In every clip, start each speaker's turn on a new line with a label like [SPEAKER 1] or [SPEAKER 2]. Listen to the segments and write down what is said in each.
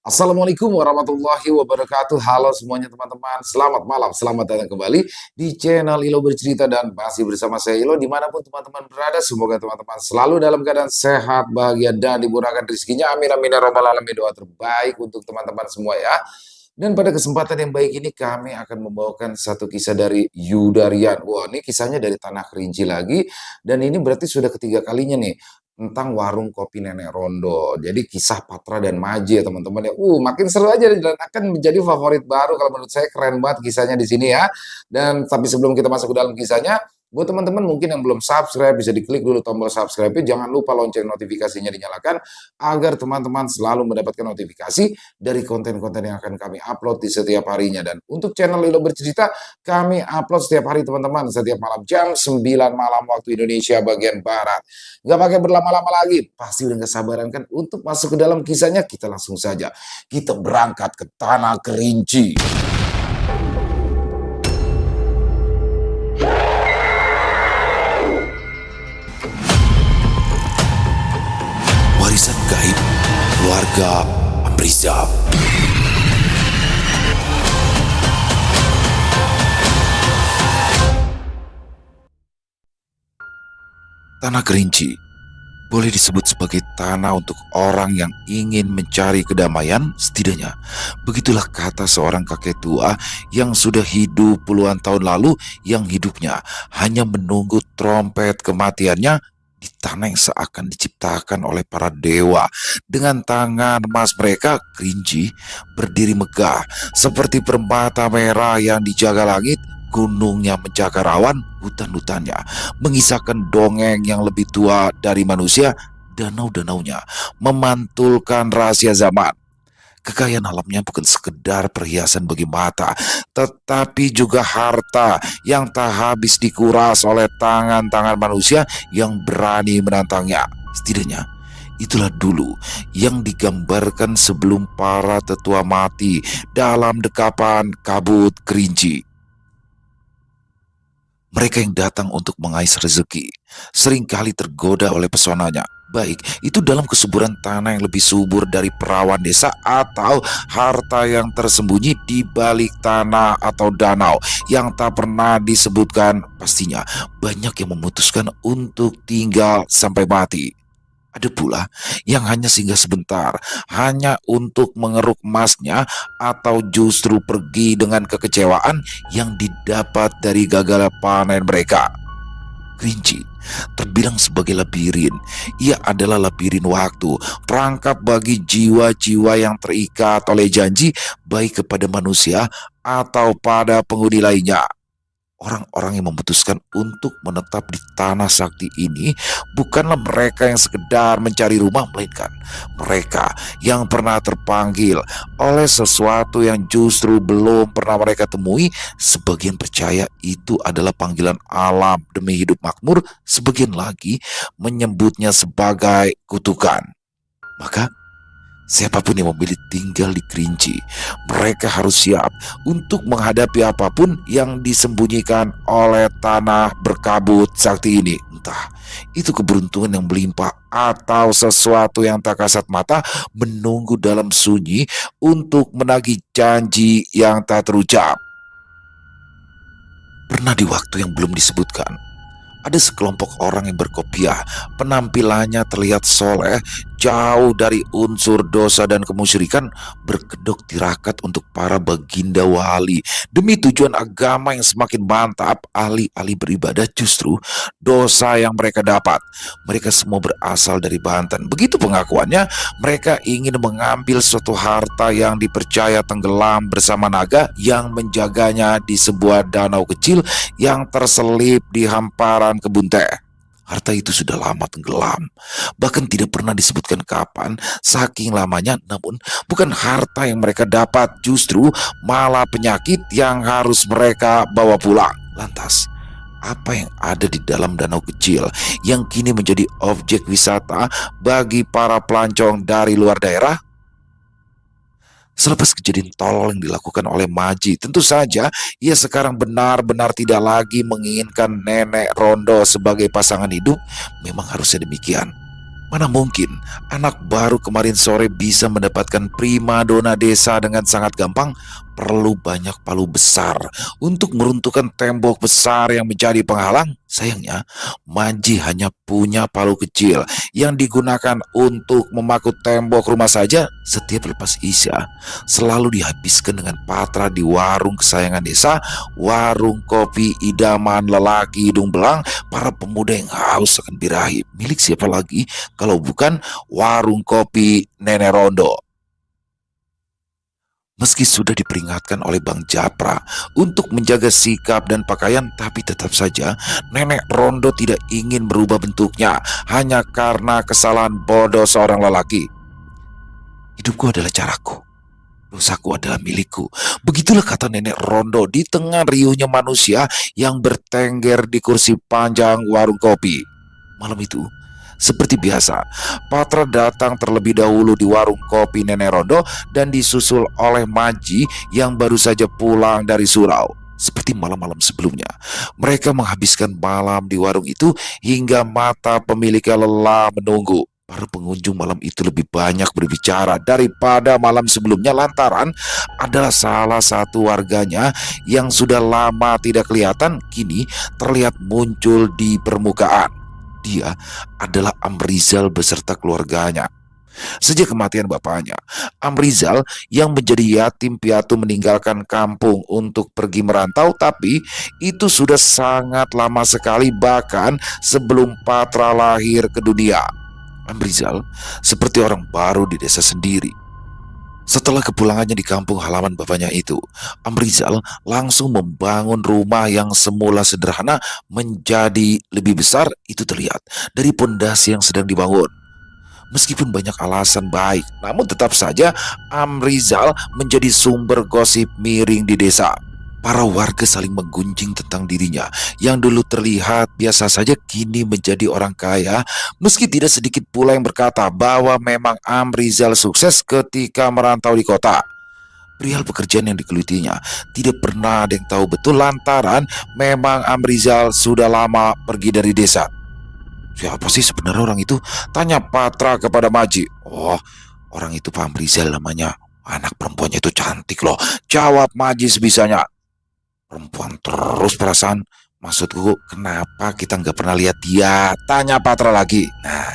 [SPEAKER 1] Assalamualaikum warahmatullahi wabarakatuh. Halo semuanya teman-teman, selamat malam, selamat datang kembali di channel Ilo Bercerita dan masih bersama saya Ilo dimanapun teman-teman berada. Semoga teman-teman selalu dalam keadaan sehat, bahagia, dan dimurahkan rezekinya. Amin amin ya robbal alamin. Doa terbaik untuk teman-teman semua ya. Dan pada kesempatan yang baik ini kami akan membawakan satu kisah dari Yudarian. Wah, ini kisahnya dari Tanah Kerinci lagi. Dan ini berarti sudah ketiga kalinya nih tentang warung kopi Nenek Rondo. Jadi kisah Patra dan Maji ya teman-teman ya. Makin seru aja dan akan menjadi favorit baru kalau menurut saya, keren banget kisahnya di sini ya. Dan tapi sebelum kita masuk ke dalam kisahnya, buat teman-teman mungkin yang belum subscribe, bisa diklik dulu tombol subscribe-nya. Jangan lupa lonceng notifikasinya dinyalakan agar teman-teman selalu mendapatkan notifikasi dari konten-konten yang akan kami upload di setiap harinya. Dan untuk channel Lilo Bercerita, kami upload setiap hari teman-teman, setiap malam jam 9 malam waktu Indonesia bagian Barat. Gak pakai berlama-lama lagi, pasti udah gak sabaran kan untuk masuk ke dalam kisahnya. Kita langsung saja, kita berangkat ke Tanah Kerinci. Warisan gaib keluarga Amrizab. Tanah Kerinci boleh disebut sebagai tanah untuk orang yang ingin mencari kedamaian setidaknya. Begitulah kata seorang kakek tua yang sudah hidup puluhan tahun lalu, yang hidupnya hanya menunggu trompet kematiannya di tanah yang seakan diciptakan oleh para dewa. Dengan tangan emas mereka, Kerinci berdiri megah seperti permata merah yang dijaga langit. Gunungnya menjaga rawan, hutan-hutannya mengisahkan dongeng yang lebih tua dari manusia, danau-danaunya memantulkan rahasia zaman. Kekayaan alamnya bukan sekedar perhiasan bagi mata, tetapi juga harta yang tak habis dikuras oleh tangan-tangan manusia yang berani menantangnya. Setidaknya itulah dulu yang digambarkan sebelum para tetua mati dalam dekapan kabut Kerinci. Mereka yang datang untuk mengais rezeki seringkali tergoda oleh pesonanya, baik itu dalam kesuburan tanah yang lebih subur dari perawan desa, atau harta yang tersembunyi di balik tanah atau danau yang tak pernah disebutkan. Pastinya banyak yang memutuskan untuk tinggal sampai mati. Ada pula yang hanya singgah sebentar, hanya untuk mengeruk emasnya, atau justru pergi dengan kekecewaan yang didapat dari gagal panen mereka. Kerinci terbilang sebagai labirin. Ia adalah labirin waktu, perangkap bagi jiwa-jiwa yang terikat oleh janji, baik kepada manusia atau pada penghuni lainnya. Orang-orang yang memutuskan untuk menetap di tanah sakti ini bukanlah mereka yang sekedar mencari rumah, melainkan mereka yang pernah terpanggil oleh sesuatu yang justru belum pernah mereka temui. Sebagian percaya itu adalah panggilan alam demi hidup makmur, sebagian lagi menyebutnya sebagai kutukan. Maka siapapun yang memilih tinggal di Kerinci, mereka harus siap untuk menghadapi apapun yang disembunyikan oleh tanah berkabut sakti ini. Entah itu keberuntungan yang melimpah atau sesuatu yang tak kasat mata menunggu dalam sunyi untuk menagih janji yang tak terucap. Pernah di waktu yang belum disebutkan, ada sekelompok orang yang berkopiah. Penampilannya terlihat soleh, jauh dari unsur dosa dan kemusyrikan, berkedok tirakat untuk para baginda wali. Demi tujuan agama yang semakin mantap, alih-alih beribadah justru dosa yang mereka dapat. Mereka semua berasal dari Banten. Begitu pengakuannya, mereka ingin mengambil suatu harta yang dipercaya tenggelam bersama naga yang menjaganya di sebuah danau kecil yang terselip di hamparan kebun teh. Harta itu sudah lama tenggelam, bahkan tidak pernah disebutkan kapan, saking lamanya. Namun bukan harta yang mereka dapat, justru malah penyakit yang harus mereka bawa pulang. Lantas apa yang ada di dalam danau kecil yang kini menjadi objek wisata bagi para pelancong dari luar daerah? Selepas kejadian tolol yang dilakukan oleh Maji, tentu saja ia sekarang benar-benar tidak lagi menginginkan Nenek Rondo sebagai pasangan hidup. Memang harusnya demikian. Mana mungkin anak baru kemarin sore bisa mendapatkan primadona desa dengan sangat gampang? Perlu banyak palu besar untuk meruntuhkan tembok besar yang menjadi penghalang. Sayangnya, Manji hanya punya palu kecil yang digunakan untuk memakut tembok rumah saja. Setiap lepas isya, selalu dihabiskan dengan patra di warung kesayangan desa, warung kopi idaman lelaki hidung belang, para pemuda yang haus akan birahi. Milik siapa lagi kalau bukan warung kopi Nenek Rondo. Meski sudah diperingatkan oleh Bang Japra untuk menjaga sikap dan pakaian, tapi tetap saja Nenek Rondo tidak ingin merubah bentuknya hanya karena kesalahan bodoh seorang lelaki. Hidupku adalah caraku, dosaku adalah milikku. Begitulah kata Nenek Rondo di tengah riuhnya manusia yang bertengger di kursi panjang warung kopi. Malam itu, seperti biasa, Patra datang terlebih dahulu di warung kopi Nenek Rondo dan disusul oleh Maji yang baru saja pulang dari surau. Seperti malam-malam sebelumnya, mereka menghabiskan malam di warung itu hingga mata pemiliknya lelah menunggu. Para pengunjung malam itu lebih banyak berbicara daripada malam sebelumnya lantaran adalah salah satu warganya yang sudah lama tidak kelihatan kini terlihat muncul di permukaan. Dia adalah Amrizal beserta keluarganya. Sejak kematian bapaknya, Amrizal yang menjadi yatim piatu meninggalkan kampung untuk pergi merantau, tapi itu sudah sangat lama sekali bahkan sebelum Patra lahir ke dunia. Amrizal seperti orang baru di desa sendiri. Setelah kepulangannya di kampung halaman bapaknya itu, Amrizal langsung membangun rumah yang semula sederhana menjadi lebih besar. Itu terlihat dari pondasi yang sedang dibangun. Meskipun banyak alasan baik, namun tetap saja Amrizal menjadi sumber gosip miring di desa. Para warga saling menggunjing tentang dirinya yang dulu terlihat biasa saja kini menjadi orang kaya. Meski tidak sedikit pula yang berkata bahwa memang Amrizal sukses ketika merantau di kota. Perihal pekerjaan yang digelutinya tidak pernah ada yang tahu betul lantaran memang Amrizal sudah lama pergi dari desa. Siapa sih sebenarnya orang itu? Tanya Patra kepada Maji. Oh, orang itu Pak Amrizal namanya. Anak perempuannya itu cantik loh. Jawab Maji sebisanya. Perempuan terus perasaan. Maksudku kenapa kita nggak pernah lihat dia? Tanya Patra lagi. Nah,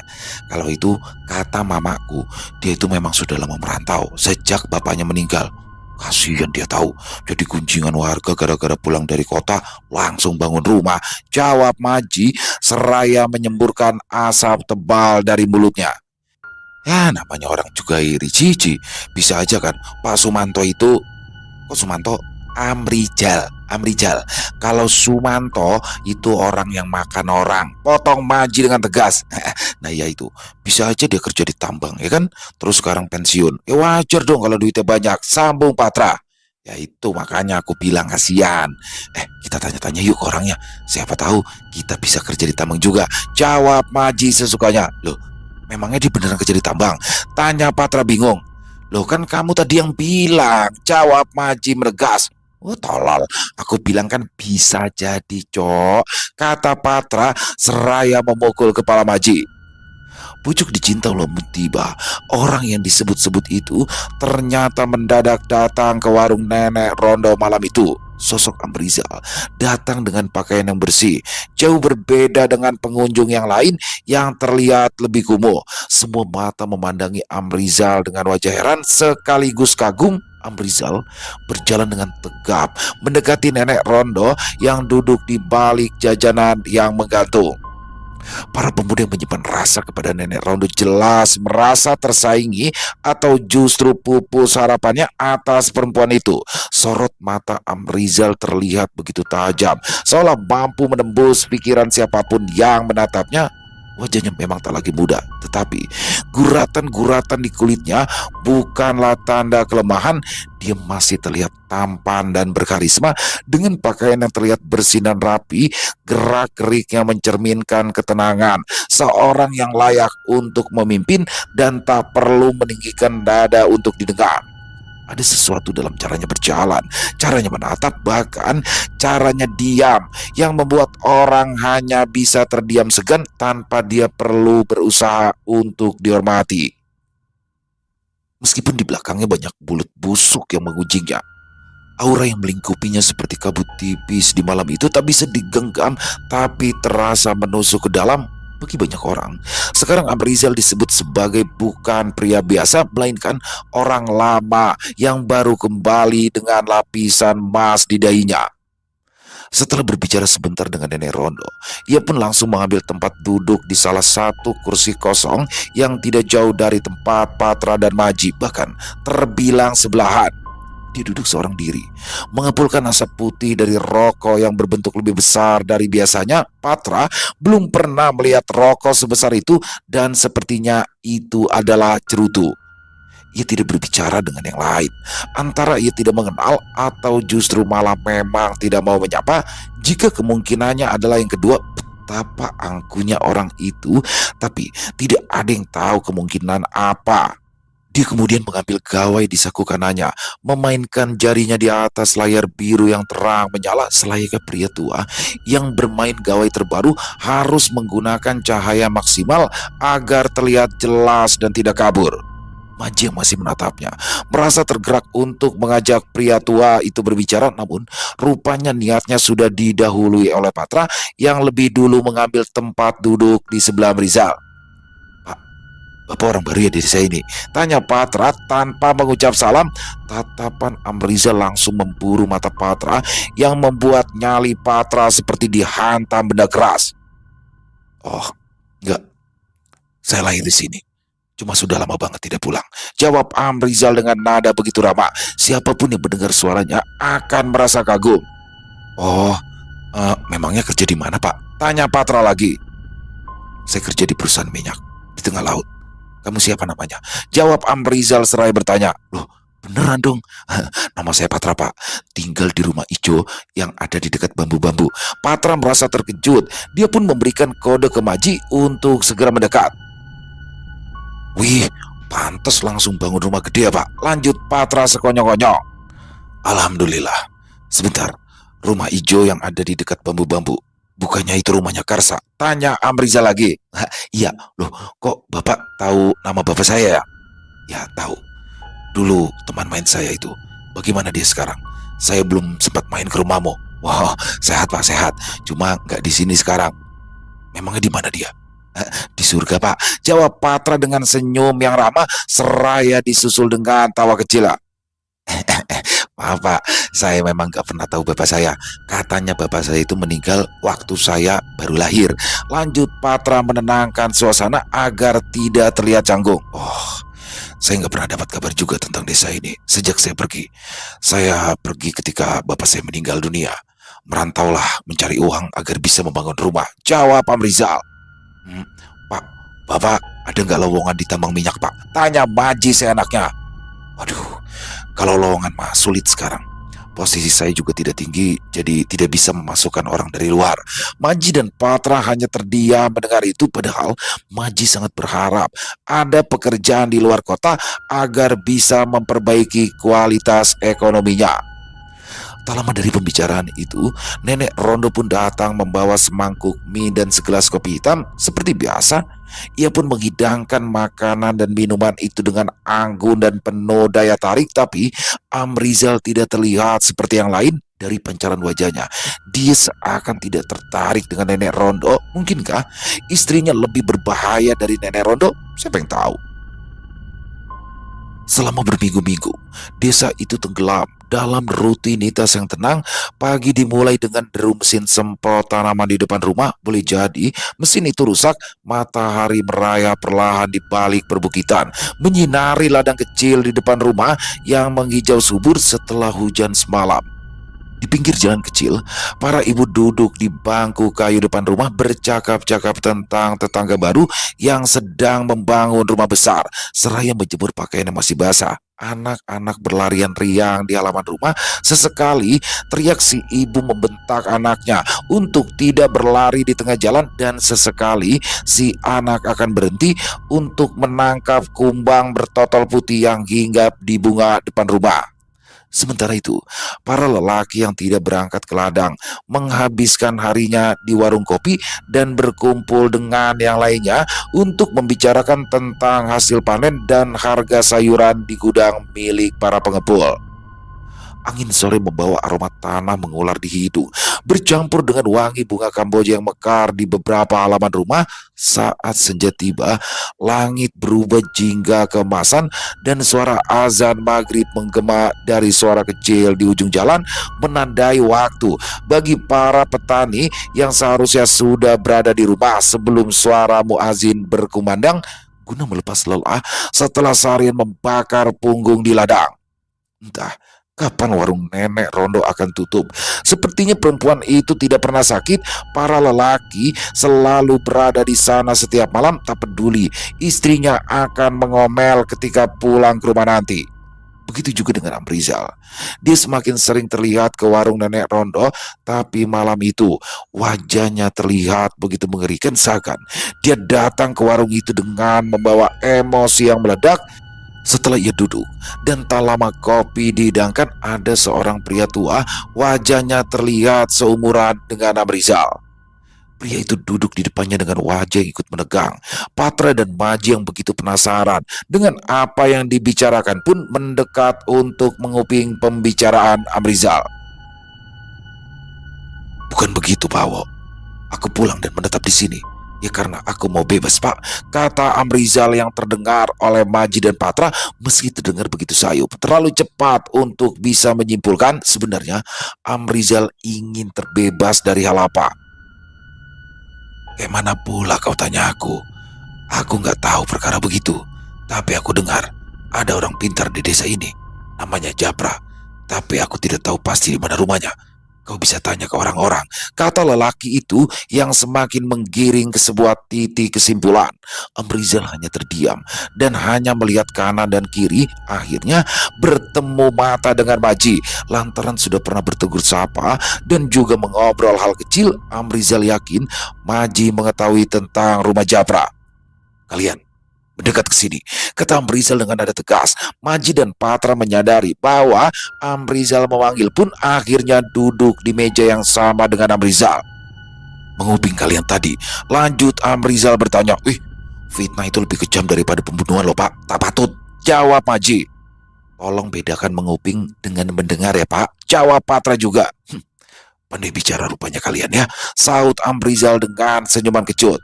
[SPEAKER 1] kalau itu kata mamaku, dia itu memang sudah lama merantau sejak bapaknya meninggal. Kasihan dia tahu, jadi gunjingan warga gara-gara pulang dari kota langsung bangun rumah. Jawab Maji seraya menyemburkan asap tebal dari mulutnya. Ya namanya orang juga iri cici. Bisa aja kan Pak Sumanto itu. Kok Sumanto? Amrijal. Amrijal. Kalau Sumanto itu orang yang makan orang. Potong Maji dengan tegas. Nah ya itu. Bisa aja dia kerja di tambang ya kan. Terus sekarang pensiun. Ya wajar dong kalau duitnya banyak. Sambung Patra. Ya itu makanya aku bilang kasihan. Kita tanya-tanya yuk ke orangnya. Siapa tahu kita bisa kerja di tambang juga. Jawab Maji sesukanya. Loh, memangnya dia beneran kerja di tambang? Tanya Patra bingung. Loh kan kamu tadi yang bilang. Jawab Maji meregas. Oh tolol, aku bilang kan bisa jadi cok, kata Patra seraya memukul kepala Maji. Pucuk dicinta ulah tiba. Orang yang disebut-sebut itu ternyata mendadak datang ke warung Nenek Rondo malam itu. Sosok Amrizal datang dengan pakaian yang bersih, jauh berbeda dengan pengunjung yang lain yang terlihat lebih kumuh. Semua mata memandangi Amrizal dengan wajah heran sekaligus kagum. Amrizal berjalan dengan tegap mendekati Nenek Rondo yang duduk di balik jajanan yang menggantung. Para pemuda yang menyimpan rasa kepada Nenek Rondo jelas merasa tersaingi atau justru pupus harapannya atas perempuan itu. Sorot mata Amrizal terlihat begitu tajam, seolah mampu menembus pikiran siapapun yang menatapnya. Wajahnya memang tak lagi muda, tetapi guratan-guratan di kulitnya bukanlah tanda kelemahan. Dia masih terlihat tampan dan berkarisma dengan pakaian yang terlihat bersinar rapi, gerak-geriknya mencerminkan ketenangan. Seorang yang layak untuk memimpin dan tak perlu meninggikan dada untuk didengar. Ada sesuatu dalam caranya berjalan, caranya menatap, bahkan caranya diam yang membuat orang hanya bisa terdiam segan tanpa dia perlu berusaha untuk dihormati. Meskipun di belakangnya banyak bulut busuk yang mengunjingnya, aura yang melingkupinya seperti kabut tipis di malam itu tak bisa digenggam tapi terasa menusuk ke dalam. Bagi banyak orang, sekarang Amrizal disebut sebagai bukan pria biasa, melainkan orang lama yang baru kembali dengan lapisan emas di dahinya. Setelah berbicara sebentar dengan Nenek Rondo, ia pun langsung mengambil tempat duduk di salah satu kursi kosong yang tidak jauh dari tempat Patra dan Maji, bahkan terbilang sebelahan. Dia duduk seorang diri, mengepulkan asap putih dari rokok yang berbentuk lebih besar dari biasanya. Patra belum pernah melihat rokok sebesar itu dan sepertinya itu adalah cerutu. Ia tidak berbicara dengan yang lain. Antara ia tidak mengenal atau justru malah memang tidak mau menyapa. Jika kemungkinannya adalah yang kedua, betapa angkuhnya orang itu, tapi tidak ada yang tahu kemungkinan apa. Dia kemudian mengambil gawai di saku kanannya, memainkan jarinya di atas layar biru yang terang menyala selayaknya pria tua yang bermain gawai terbaru harus menggunakan cahaya maksimal agar terlihat jelas dan tidak kabur. Maji yang masih menatapnya merasa tergerak untuk mengajak pria tua itu berbicara, namun rupanya niatnya sudah didahului oleh Patra yang lebih dulu mengambil tempat duduk di sebelah Rizal. "Pak, Bapak orang baru ya di desa ini?" tanya Patra tanpa mengucap salam. Tatapan Amrizal langsung memburu mata Patra yang membuat nyali Patra seperti dihantam benda keras. "Oh, enggak, saya lahir di sini. Cuma sudah lama banget tidak pulang," jawab Amrizal dengan nada begitu ramah. Siapapun yang mendengar suaranya akan merasa kagum. "Oh, memangnya kerja di mana, Pak?" tanya Patra lagi. "Saya kerja di perusahaan minyak di tengah laut." "Kamu siapa namanya?" jawab Amrizal seraya bertanya. "Loh, beneran dong. Nama saya Patra, Pak. Tinggal di rumah ijo yang ada di dekat bambu-bambu." Patra merasa terkejut. Dia pun memberikan kode ke Maji untuk segera mendekat. "Wih, pantes langsung bangun rumah gede ya, Pak," lanjut Patra sekonyong-konyong. "Alhamdulillah. Sebentar, rumah ijo yang ada di dekat bambu-bambu, bukannya itu rumahnya Karsa?" tanya Amriza lagi. "Iya, loh kok Bapak tahu nama Bapak saya ya?" "Ya, tahu. Dulu teman main saya itu. Bagaimana dia sekarang? Saya belum sempat main ke rumahmu." "Wah, sehat Pak, sehat. Cuma nggak di sini sekarang." "Memangnya di mana dia?" "Di surga, Pak," jawab Patra dengan senyum yang ramah seraya disusul dengan tawa kecil. "Maaf, Pak, saya memang gak pernah tahu Bapak saya. Katanya Bapak saya itu meninggal waktu saya baru lahir," lanjut Patra menenangkan suasana agar tidak terlihat canggung. "Oh, saya nggak pernah dapat kabar juga tentang desa ini sejak saya pergi. Saya pergi ketika Bapak saya meninggal dunia. Merantaulah mencari uang agar bisa membangun rumah," jawab Amrizal. "Pak, Bapak ada nggak lowongan di tambang minyak, Pak?" tanya Maji seenaknya. "Waduh, kalau lowongan mah sulit sekarang. Posisi saya juga tidak tinggi, jadi tidak bisa memasukkan orang dari luar." Maji dan Patra hanya terdiam mendengar itu, padahal Maji sangat berharap ada pekerjaan di luar kota agar bisa memperbaiki kualitas ekonominya. Tak lama dari pembicaraan itu, Nenek Rondo pun datang membawa semangkuk mie dan segelas kopi hitam. Seperti biasa, ia pun menghidangkan makanan dan minuman itu dengan anggun dan penuh daya tarik. Tapi Amrizal tidak terlihat seperti yang lain. Dari pancaran wajahnya, dia seakan tidak tertarik dengan Nenek Rondo. Mungkinkah istrinya lebih berbahaya dari Nenek Rondo? Siapa yang tahu? Selama berminggu-minggu, desa itu tenggelam dalam rutinitas yang tenang. Pagi dimulai dengan deru mesin semprot tanaman di depan rumah. Boleh jadi mesin itu rusak. Matahari merayap perlahan di balik perbukitan, menyinari ladang kecil di depan rumah yang menghijau subur setelah hujan semalam. Di pinggir jalan kecil, para ibu duduk di bangku kayu depan rumah bercakap-cakap tentang tetangga baru yang sedang membangun rumah besar, seraya menjemur pakaian yang masih basah. anak-anak berlarian riang di halaman rumah. Sesekali teriak si ibu membentak anaknya untuk tidak berlari di tengah jalan, dan sesekali si anak akan berhenti untuk menangkap kumbang bertotol putih yang hinggap di bunga depan rumah. Sementara itu, para lelaki yang tidak berangkat ke ladang menghabiskan harinya di warung kopi dan berkumpul dengan yang lainnya untuk membicarakan tentang hasil panen dan harga sayuran di gudang milik para pengepul. Angin sore membawa aroma tanah mengular di hidung, bercampur dengan wangi bunga kamboja yang mekar di beberapa halaman rumah. Saat senja tiba, langit berubah jingga keemasan dan suara azan maghrib menggema dari suara kecil di ujung jalan menandai waktu bagi para petani yang seharusnya sudah berada di rumah sebelum suara muazin berkumandang, guna melepas lelah setelah seharian membakar punggung di ladang. Entah kapan warung nenek Rondo akan tutup. Sepertinya perempuan itu tidak pernah sakit. Para lelaki selalu berada di sana setiap malam, tak peduli istrinya akan mengomel ketika pulang ke rumah nanti. Begitu juga dengan Amrizal. Dia semakin sering terlihat ke warung nenek Rondo, tapi malam itu wajahnya terlihat begitu mengerikan, seakan dia datang ke warung itu dengan membawa emosi yang meledak. Setelah ia duduk dan tak lama kopi dihidangkan, ada seorang pria tua, wajahnya terlihat seumuran dengan Amrizal. Pria itu duduk di depannya dengan wajah yang ikut menegang. Patra dan Maji yang begitu penasaran dengan apa yang dibicarakan pun mendekat untuk menguping pembicaraan Amrizal. "Bukan begitu, Bawo. Aku pulang dan menetap di sini ya karena aku mau bebas, Pak," kata Amrizal yang terdengar oleh Maji dan Patra meski terdengar begitu sayup. Terlalu cepat untuk bisa menyimpulkan sebenarnya Amrizal ingin terbebas dari hal apa. "Mana pula kau tanya aku? Aku nggak tahu perkara begitu. Tapi aku dengar ada orang pintar di desa ini. Namanya Japra. Tapi aku tidak tahu pasti di mana rumahnya. Kau bisa tanya ke orang-orang," kata lelaki itu yang semakin menggiring ke sebuah titik kesimpulan. Amrizal hanya terdiam dan hanya melihat kanan dan kiri. Akhirnya bertemu mata dengan Maji. Lantaran sudah pernah bertegur sapa dan juga mengobrol hal kecil, Amrizal yakin Maji mengetahui tentang rumah Japra. "Kalian mendekat ke sini," kata Amrizal dengan nada tegas. Maji dan Patra menyadari bahwa Amrizal memanggil pun akhirnya duduk di meja yang sama dengan Amrizal. "Menguping kalian tadi," lanjut Amrizal bertanya. Fitnah itu lebih kejam daripada pembunuhan loh, Pak. Tak patut," jawab Maji. "Tolong bedakan menguping dengan mendengar ya, Pak," jawab Patra juga. Pandai bicara rupanya kalian ya," saut Amrizal dengan senyuman kecut.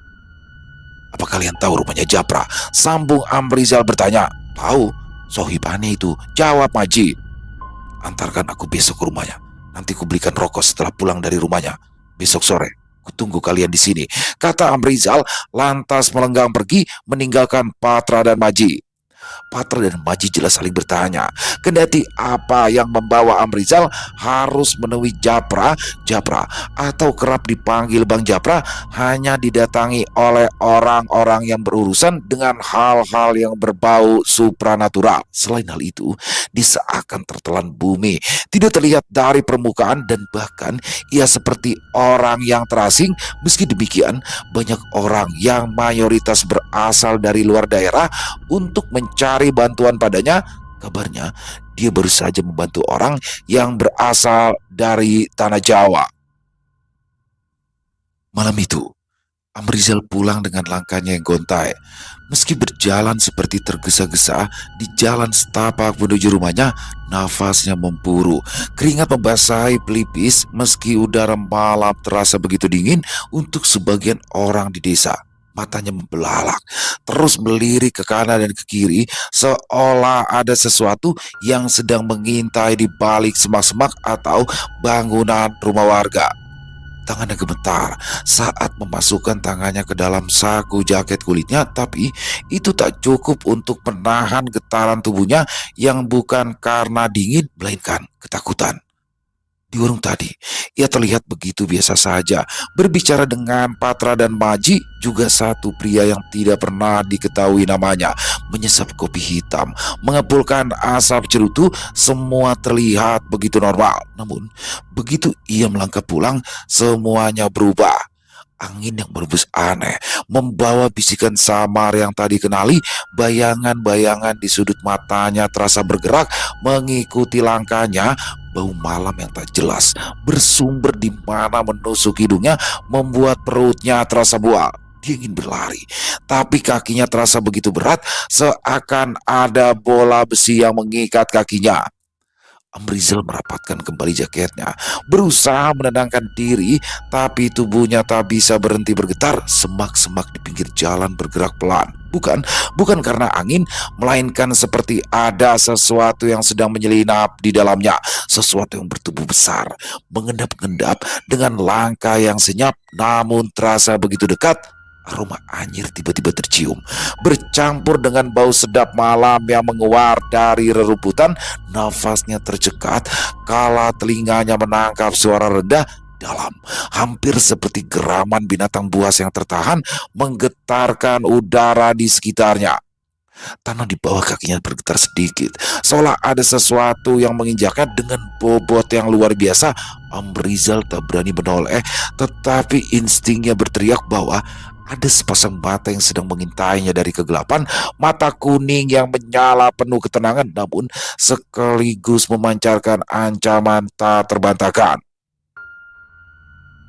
[SPEAKER 1] "Apa kalian tahu rumahnya Japra?" sambung Amrizal bertanya. "Tahu, sohibannya itu," jawab Maji. "Antarkan aku besok ke rumahnya. Nanti ku belikan rokok setelah pulang dari rumahnya. Besok sore kutunggu kalian di sini," kata Amrizal lantas melenggang pergi meninggalkan Patra dan Maji. Patra dan Maji jelas saling bertanya, kendati apa yang membawa Amrizal harus menemui Japra. Atau kerap dipanggil Bang Japra hanya didatangi oleh orang-orang yang berurusan dengan hal-hal yang berbau supranatural. Selain hal itu, dia seakan tertelan bumi, tidak terlihat dari permukaan, dan bahkan ia seperti orang yang terasing. Meski demikian, banyak orang yang mayoritas berasal dari luar daerah untuk mencari bantuan padanya. Kabarnya dia baru saja membantu orang yang berasal dari tanah Jawa. Malam itu Amrizal pulang dengan langkahnya yang gontai. Meski berjalan seperti tergesa-gesa di jalan setapak menuju rumahnya, nafasnya memburu, keringat membasahi pelipis meski udara malam terasa begitu dingin untuk sebagian orang di desa. Matanya membelalak, terus melirik ke kanan dan ke kiri, seolah ada sesuatu yang sedang mengintai di balik semak-semak atau bangunan rumah warga. Tangannya gemetar saat memasukkan tangannya ke dalam saku jaket kulitnya, tapi itu tak cukup untuk menahan getaran tubuhnya yang bukan karena dingin, melainkan ketakutan. Di warung tadi, ia terlihat begitu biasa saja, berbicara dengan Patra dan Maji, juga satu pria yang tidak pernah diketahui namanya, menyesap kopi hitam, mengepulkan asap cerutu, semua terlihat begitu normal. Namun, begitu ia melangkah pulang, semuanya berubah. Angin yang berembus aneh membawa bisikan samar yang tadi kenali, bayangan-bayangan di sudut matanya terasa bergerak mengikuti langkahnya. Bau malam yang tak jelas bersumber di mana menusuk hidungnya membuat perutnya terasa mual. Dia ingin berlari, tapi kakinya terasa begitu berat, seakan ada bola besi yang mengikat kakinya. Amrizal merapatkan kembali jaketnya, berusaha menenangkan diri, tapi tubuhnya tak bisa berhenti bergetar. Semak-semak di pinggir jalan bergerak pelan. Bukan karena angin, melainkan seperti ada sesuatu yang sedang menyelinap di dalamnya. Sesuatu yang bertubuh besar, mengendap-endap dengan langkah yang senyap, namun terasa begitu dekat. Aroma anyir tiba-tiba tercium, bercampur dengan bau sedap malam yang menguar dari rerumputan. Nafasnya tercekat kala telinganya menangkap suara rendah dalam, hampir seperti geraman binatang buas yang tertahan, menggetarkan udara di sekitarnya. Tanah di bawah kakinya bergetar sedikit, seolah ada sesuatu yang menginjaknya dengan bobot yang luar biasa. Amrizal tak berani menoleh, tetapi instingnya berteriak bahwa ada sepasang mata yang sedang mengintainya dari kegelapan, mata kuning yang menyala penuh ketenangan namun sekaligus memancarkan ancaman tak terbantahkan.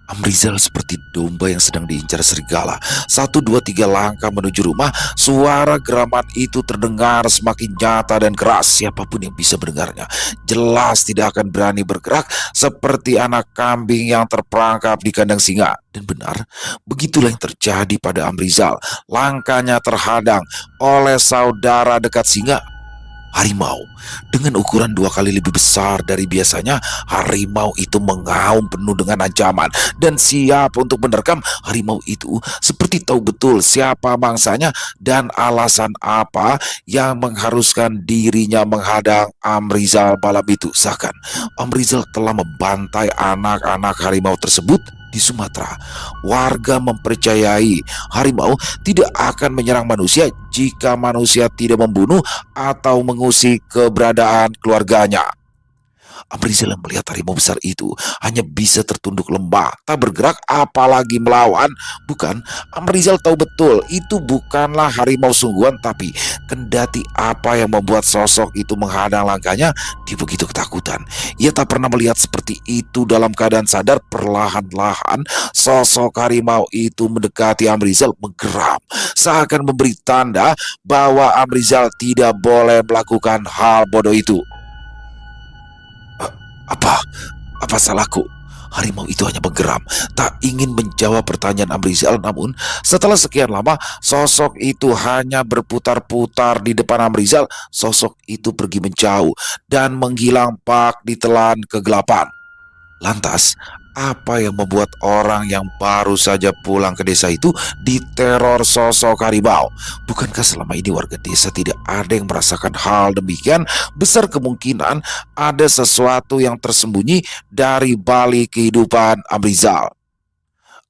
[SPEAKER 1] Amrizal seperti domba yang sedang diincar serigala. 1, 2, 3 langkah menuju rumah, suara geraman itu terdengar semakin nyata dan keras. Siapapun yang bisa mendengarnya jelas tidak akan berani bergerak, seperti anak kambing yang terperangkap di kandang singa. Dan benar, begitulah yang terjadi pada Amrizal. Langkahnya terhadang oleh saudara dekat singa, harimau. Dengan ukuran 2 kali lebih besar dari biasanya, harimau itu mengaum penuh dengan ancaman dan siap untuk menerkam. Harimau itu seperti tahu betul siapa mangsanya dan alasan apa yang mengharuskan dirinya menghadang Amrizal malam itu. Seakan Amrizal telah membantai anak-anak harimau tersebut. Di Sumatera, warga mempercayai harimau tidak akan menyerang manusia jika manusia tidak membunuh atau mengusik keberadaan keluarganya. Amrizal yang melihat harimau besar itu hanya bisa tertunduk lembah, tak bergerak apalagi melawan. Bukan, Amrizal tahu betul itu bukanlah harimau sungguhan, tapi kendati apa yang membuat sosok itu menghadang langkahnya, dia begitu ketakutan. Ia tak pernah melihat seperti itu dalam keadaan sadar. Perlahan-lahan sosok harimau itu mendekati Amrizal, menggeram, seakan memberi tanda bahwa Amrizal tidak boleh melakukan hal bodoh itu. Apa? Apa salahku? Harimau itu hanya menggeram, tak ingin menjawab pertanyaan Amrizal. Namun setelah sekian lama, sosok itu hanya berputar-putar di depan Amrizal. Sosok itu pergi menjauh dan menghilang pak ditelan kegelapan. Lantas, apa yang membuat orang yang baru saja pulang ke desa itu diteror sosok harimau? Bukankah selama ini warga desa tidak ada yang merasakan hal demikian? Besar kemungkinan ada sesuatu yang tersembunyi dari balik kehidupan Amrizal.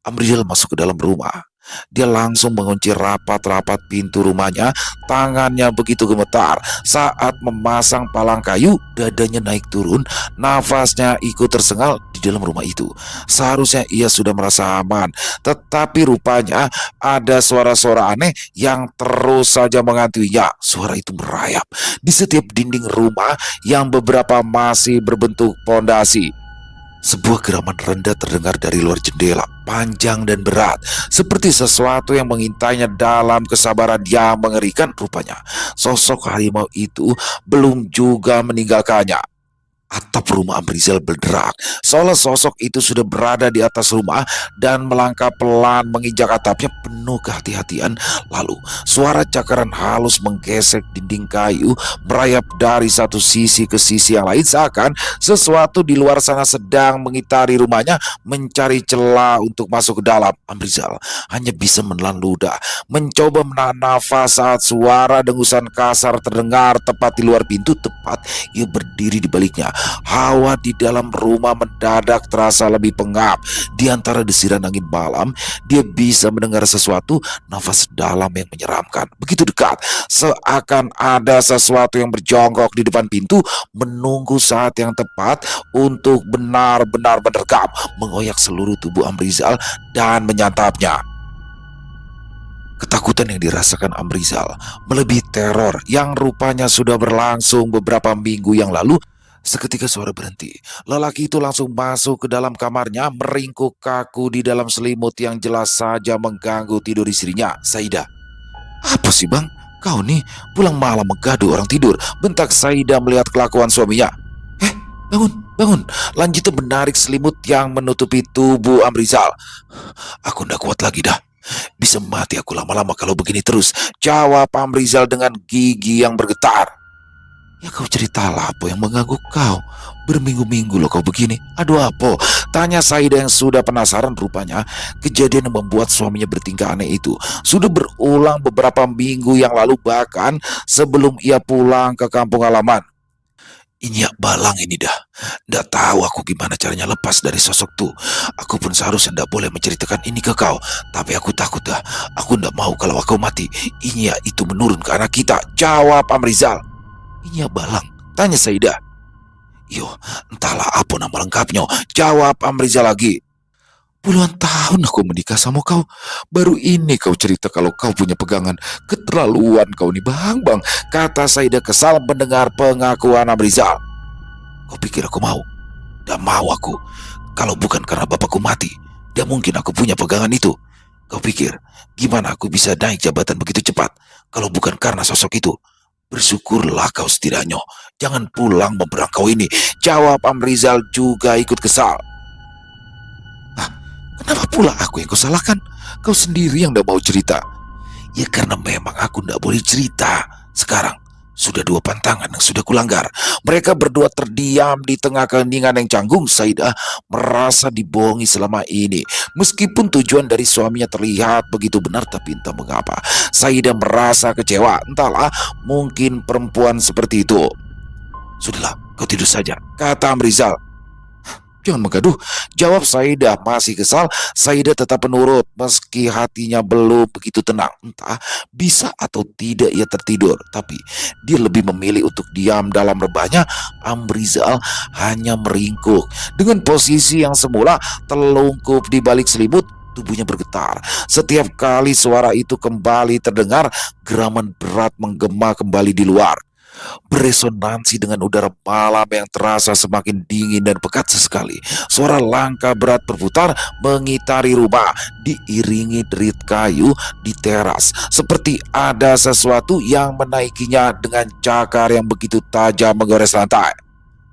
[SPEAKER 1] Amrizal masuk ke dalam rumah. Dia langsung mengunci rapat-rapat pintu rumahnya. Tangannya begitu gemetar saat memasang palang kayu. Dadanya naik turun, nafasnya ikut tersengal di dalam rumah itu. Seharusnya ia sudah merasa aman, tetapi rupanya ada suara-suara aneh yang terus saja menghantuinya. Suara itu merayap di setiap dinding rumah yang beberapa masih berbentuk pondasi. Sebuah geraman rendah terdengar dari luar jendela, panjang dan berat, seperti sesuatu yang mengintainya dalam kesabaran yang mengerikan. Rupanya, sosok harimau itu belum juga meninggalkannya. Atap rumah Amrizal berderak, seolah sosok itu sudah berada di atas rumah dan melangkah pelan menginjak atapnya penuh kehati-hatian. Lalu suara cakaran halus menggesek dinding kayu, merayap dari satu sisi ke sisi yang lain, seakan sesuatu di luar sana sedang mengitari rumahnya, mencari celah untuk masuk ke dalam. Amrizal hanya bisa menelan ludah, mencoba menahan nafas saat suara dengusan kasar terdengar tepat di luar pintu. Tepat ia berdiri di baliknya, hawa di dalam rumah mendadak terasa lebih pengap. Di antara desiran angin malam, dia bisa mendengar sesuatu, nafas dalam yang menyeramkan. Begitu dekat, seakan ada sesuatu yang berjongkok di depan pintu, menunggu saat yang tepat untuk benar-benar menerkam, mengoyak seluruh tubuh Amrizal dan menyantapnya. Ketakutan yang dirasakan Amrizal melebihi teror yang rupanya sudah berlangsung beberapa minggu yang lalu. Seketika suara berhenti. Lelaki itu langsung masuk ke dalam kamarnya, meringkuk kaku di dalam selimut yang jelas saja mengganggu tidur istrinya, Saida. "Apa sih bang? Kau nih pulang malam menggaduh orang tidur," bentak Saida melihat kelakuan suaminya. Bangun, bangun. Lanjutnya menarik selimut yang menutupi tubuh Amrizal. "Aku ndak kuat lagi dah. Bisa mati aku lama-lama kalau begini terus," jawab Amrizal dengan gigi yang bergetar. "Ya kau ceritalah apa yang mengganggu kau. Berminggu-minggu loh kau begini. Aduh apa?" tanya Saida yang sudah penasaran. Rupanya kejadian yang membuat suaminya bertingkah aneh itu sudah berulang beberapa minggu yang lalu, bahkan sebelum ia pulang ke kampung halaman. "Ini ya balang ini dah. Nggak tahu aku gimana caranya lepas dari sosok tuh. Aku pun seharusnya nggak boleh menceritakan ini ke kau. Tapi aku takut dah. Aku nggak mau kalau aku mati. Ini ya itu menurun ke anak kita," jawab Amrizal. "Ini ya balang?" tanya Saida. "Yo, entahlah apa nama lengkapnya," jawab Amrizal lagi. "Puluhan tahun aku menikah sama kau. Baru ini kau cerita kalau kau punya pegangan. Keterlaluan kau nih bang, kata Saida kesal mendengar pengakuan Amrizal. "Kau pikir aku mau? Tidak mau aku. Kalau bukan karena bapakku mati, tidak mungkin aku punya pegangan itu. Kau pikir gimana aku bisa naik jabatan begitu cepat kalau bukan karena sosok itu? Bersyukurlah kau setidaknya. Jangan pulang memberang kau ini," jawab Amrizal juga ikut kesal. "Kenapa pula aku yang kau salahkan? Kau sendiri yang tidak mau cerita." "Ya karena memang aku tidak boleh cerita. Sekarang sudah dua pantangan yang sudah kulanggar." Mereka berdua terdiam di tengah keheningan yang canggung. Saida merasa dibohongi selama ini. Meskipun tujuan dari suaminya terlihat begitu benar, tapi entah mengapa Saida merasa kecewa. Entahlah, mungkin perempuan seperti itu. "Sudahlah, kau tidur saja," kata Amrizal. "Jangan menggaduh," jawab Saida masih kesal. Saida tetap menurut meski hatinya belum begitu tenang. Entah bisa atau tidak ia tertidur, tapi dia lebih memilih untuk diam dalam rebahnya. Amrizal hanya meringkuk dengan posisi yang semula terlungkup di balik selimut. Tubuhnya bergetar. Setiap kali suara itu kembali terdengar, geraman berat menggema kembali di luar, beresonansi dengan udara malam yang terasa semakin dingin dan pekat sesekali. Suara langkah berat berputar mengitari rumah, diiringi derit kayu di teras, seperti ada sesuatu yang menaikinya dengan cakar yang begitu tajam menggores lantai.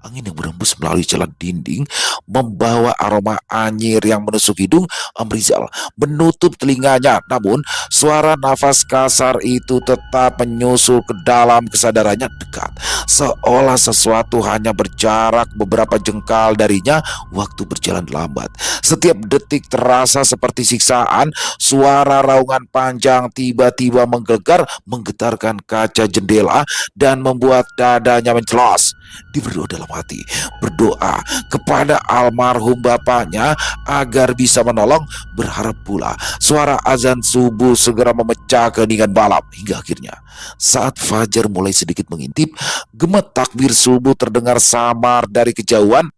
[SPEAKER 1] Angin yang berembus melalui celah dinding membawa aroma anyir yang menusuk hidung. Amrizal menutup telinganya, namun suara nafas kasar itu tetap menyusul ke dalam kesadarannya, dekat, seolah sesuatu hanya berjarak beberapa jengkal darinya. Waktu berjalan lambat, setiap detik terasa seperti siksaan. Suara raungan panjang tiba-tiba menggelegar, menggetarkan kaca jendela dan membuat dadanya mencelos. Dia berdoa dalam hati, berdoa kepada almarhum bapaknya agar bisa menolong, berharap pula suara azan subuh segera memecah keheningan malam. Hingga akhirnya saat fajar mulai sedikit mengintip, gema takbir subuh terdengar samar dari kejauhan.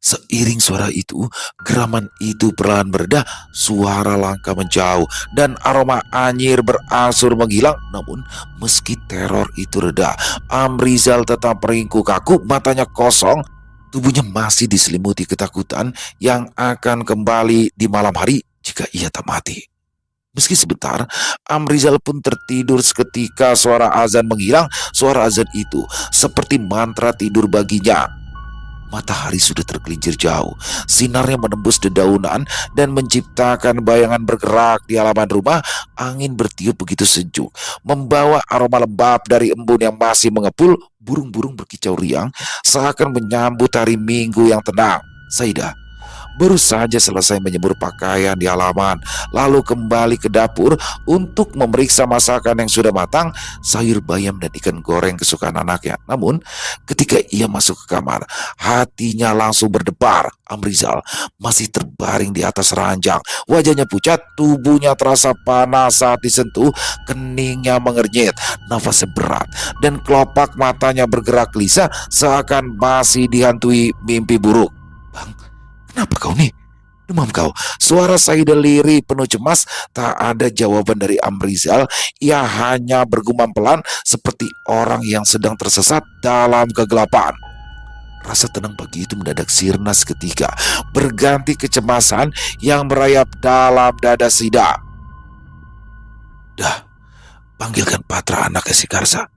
[SPEAKER 1] Seiring suara itu, geraman itu perlahan mereda, suara langkah menjauh, dan aroma anyir berangsur menghilang. Namun, meski teror itu reda, Amrizal tetap meringkuk kaku, matanya kosong, tubuhnya masih diselimuti ketakutan yang akan kembali di malam hari jika ia tak mati. Meski sebentar, Amrizal pun tertidur seketika suara azan menghilang. Suara azan itu seperti mantra tidur baginya. Matahari sudah tergelincir jauh, sinarnya menembus dedaunan dan menciptakan bayangan bergerak di halaman rumah. Angin bertiup begitu sejuk, membawa aroma lembab dari embun yang masih mengepul. Burung-burung berkicau riang, seakan menyambut hari Minggu yang tenang. Saida baru saja selesai menjemur pakaian di halaman, lalu kembali ke dapur untuk memeriksa masakan yang sudah matang, sayur bayam dan ikan goreng kesukaan anaknya. Namun, ketika ia masuk ke kamar, hatinya langsung berdebar. Amrizal masih terbaring di atas ranjang, wajahnya pucat, tubuhnya terasa panas saat disentuh, keningnya mengernyit, nafasnya berat, dan kelopak matanya bergerak gelisah seakan masih dihantui mimpi buruk. Bang, kenapa kau nih? Demam kau? Suara Saida lirih penuh cemas. Tak ada jawaban dari Amrizal. Ia hanya bergumam pelan seperti orang yang sedang tersesat dalam kegelapan. Rasa tenang pagi itu mendadak sirna seketika, berganti kecemasan yang merayap dalam dada Saida. Dah, panggilkan Patra anaknya si Karsa.